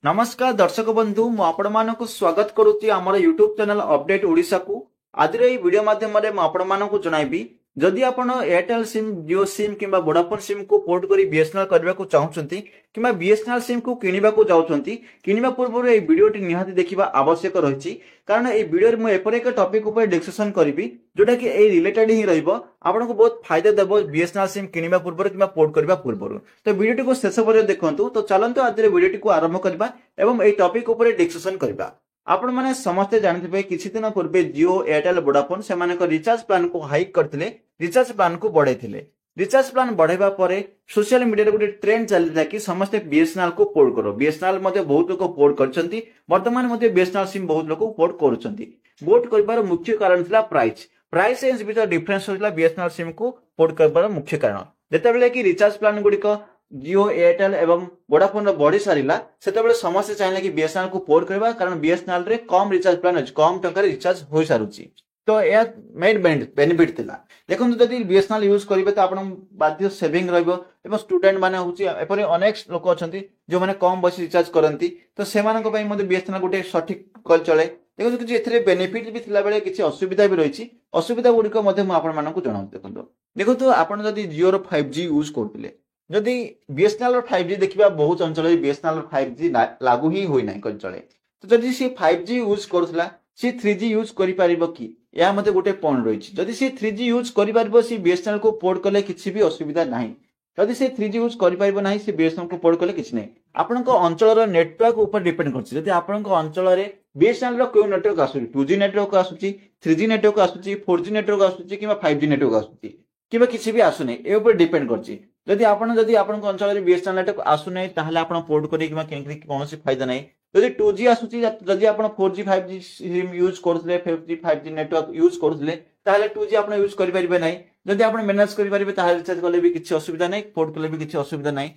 नमस्कार दर्शक बंधु मु आपण मानकु स्वागत करूची हमर YouTube चैनल अपडेट ओडिसा को आज रे वीडियो माध्यम रे मु आपण मानकु जणाइबी जदि आपण एयरटेल सिम जियो सिम किबा वोडाफोन सिम को पोर्ट करी बीएसएनएल करबा को चाहउछंती किबा बीएसएनएल सिम को किनिबा को जाउछंती किनिबा पूर्व ए वीडियो टी निहाती देखिबा आवश्यक रहिछि कारण ए वीडियो रे मु एपर एक टॉपिक ऊपर डिस्कशन करिबी जोटा कि ए रिलेटेड ही रहइबो आपन को बहुत फायदा देबो बीएसएनएल सिम किनिबा पूर्व किबा पोर्ट करबा पूर्व तो वीडियो टी को शेष पर्यंत देखंतु तो चलंतु आज रे वीडियो टी को आरंभ करबा एवं ए टॉपिक ऊपर डिस्कशन करबा आपण माने समस्त जानथिबे किछि दिन पूर्वे जियो एयरटेल वोडाफोन से माने को रिचार्ज प्लान को हाइक करथिले रिचार्ज प्लान को बढ़ाइथिले रिचार्ज प्लान बढ़ाइबा परे सोशल मीडिया रे गुटे ट्रेंड चलिथा कि समस्त बीएसएनएल को पोर्ट करो बीएसएनएल मध्ये बहुत लोक पोर्ट करछंती वर्तमान मध्ये बीएसएनएल सिम बहुत लोक पोर्ट करूछंती पोर्ट करबार मुख्य कारण थिला प्राइस रेंज बितर डिफरेंस होतिला बीएसएनएल सिम को पोर्ट करबार मुख्य कारण जेतेबेले कि रिचार्ज प्लान गुडी को जियो एयरटेल एवं वोडाफोन बढ़ी सारिला सेतेबेले समस्त चाहिले कि बीएसएनएल को पोर्ट करबा कारण बीएसएनएल रे कम रिचार्ज प्लान अछि कम टंका रे रिचार्ज होई सारुची तो या मेड बेनिफिट थिला देखो जदि बीएसएनएल यूज करिवे तो आपण बाध्य सेविंग रहइबो एवं स्टूडेंट माने होची एपरे अनेक लोक अछंती जो माने कम बस रिचार्ज करंती तो सेमानक पई मध्ये बीएसएनएल गुटे सठिक कल चले देखो कि एथरे बेनिफिट भी थिला बेले किछि असुविधा भी रहिछि असुविधा गुडी को मध्ये आपण मानकु जणाउ देखो तो आपण जदि जियो रो 5G यूज करथिले जदि बीएसएनएल रो 5G देखिबा बहुत अंचल बीएसएनएल रो 5G लागू ही होई नै कंचले तो जदि सी 5G यूज करथला सी 3G यूज करि पारिबो कि या मते गोटे पॉइंट रहिछि जदि सी 3G यूज करि पारिबो सी बीएसएनएल को पोर्ट करले किछि भी असुविधा नाही जदि सी 3G यूज करि पारिबो नाही सी बीएसएनएल को पोर्ट करले किछि नै आपनको अंचल रो नेटवर्क ऊपर डिपेंड करछि जदि आपनको अंचल रे बीएसएनएल रो कोन नेटवर्क आसुछि 2G नेटवर्क आसुछि 3G नेटवर्क आसुछि 4G नेटवर्क आसुछि किबा 5G नेटवर्क आसुछि किबा किछि भी आसु नै ए ऊपर डिपेंड करछि जदि आपनको अंचल रे बीएसएनएल नेटवर्क आसु नै ताहले आपण पोर्ट करि किबा केनकि कोनोसी फायदा नै जदि 2G आसुछि जदि आपण 4G 5G सिम यूज करथले 5G नेटवर्क यूज करथले ताहले 2G आपण यूज करि परिबे नै जदि आपण मैनेज करि परिबे ताहले रिचार्ज करले भी किछि असुविधा नै पोर्ट करले भी किछि असुविधा नै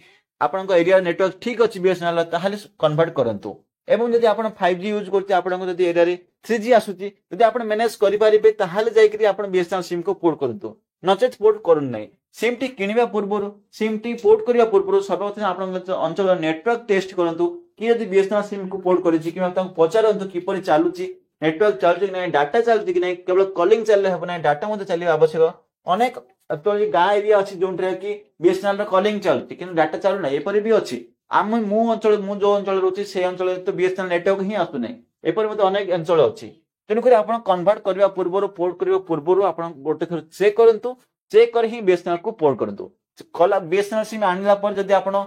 आपनको एरिया नेटवर्क ठीक अछि बीएसएनएल ताहले कन्वर्ट करंतु एवं जदि आपण 5G यूज करते आपनको जदि एरिया रे 3G आसुछि जदि आपण मैनेज करि परिबे ताहले जाय करी आपण बीएसएनएल सिम को पोर्ट करंतु नचेत पोर्ट करन नै सिम टी किनिबा पूर्वरु सिम टी पोर्ट करिया पूर्वरु सर्वप्रथम आपण अंचल नेटवर्क टेस्ट करंतु कि यदि बीएसएनएल सिम को पोर्ट करिछि कि तांको पचारंतु किपरि चालुछि नेटवर्क चालुछि कि नै डाटा चालुछि कि नै केवल कॉलिंग चलले हेबो नै डाटा मध्ये चलिबा आवश्यक अनेक एक्चुअली गाँ एरिया अछि जोंट्रे कि बीएसएनएल रो कॉलिंग चालुछि कि डाटा चालु नै एपरि भी अछि मु जो अंचल रोछि से अंचल तो बीएसएनएल नेटवर्क ही आसु नै एपरि मध्ये अनेक अंचल अछि तेनु करी आपण कन्वर्ट करबा पूर्वरु पोर्ट करबा पूर्वरु आपण गोटे थर चेक करंतु चेक कर ही बीएसएनएल को पोर्ट करंतु कला बीएसएनएल सिम आनिला पर जदि आपण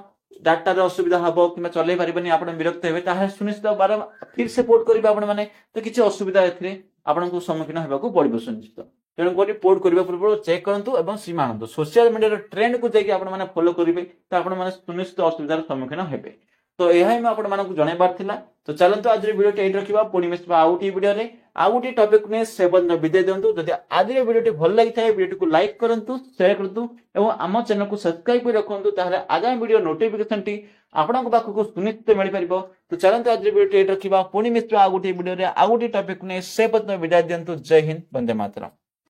डाटा रे असुविधा हबो किबा चलै परिबनी आपण विरक्त हेबे ताहा सुनिश्चित बार फिर से पोर्ट करबा आपण माने तो किछि असुविधा एथरे आपण को सम्मुखीन हेबा को पड़िबो सुनिश्चित तेनु करी पोर्ट करबा पूर्व चेक करंतु एवं सिम आनंतु सोशल मीडिया रे ट्रेंड को जाई कि आपण माने फॉलो करिवे तो आपण माने सुनिश्चित असुविधार सम्मुखीन हेबे तो एहा हम आपण मानकु जणाइबार थिला तो चलंतु आज रे वीडियो एट रखिबा पुणी मिसबा आउटी वीडियो रे आउटी टॉपिक ने सेवन विदाय देंतु जदि आज रे वीडियो भल लागि थाए वीडियो को लाइक करंतु शेयर करंतु एवं आम चैनल को सब्सक्राइब कर रखंतु ताहले आगामी वीडियो नोटिफिकेशन टी आपन को पाखु सुनिश्चित मिल परिबो तो चलंतु आज रे वीडियो एट रखिबा पुणी मिसबा आउटी वीडियो रे आउटी टॉपिक ने सेवन विदाय देंतु जय हिंद वंदे मातरम।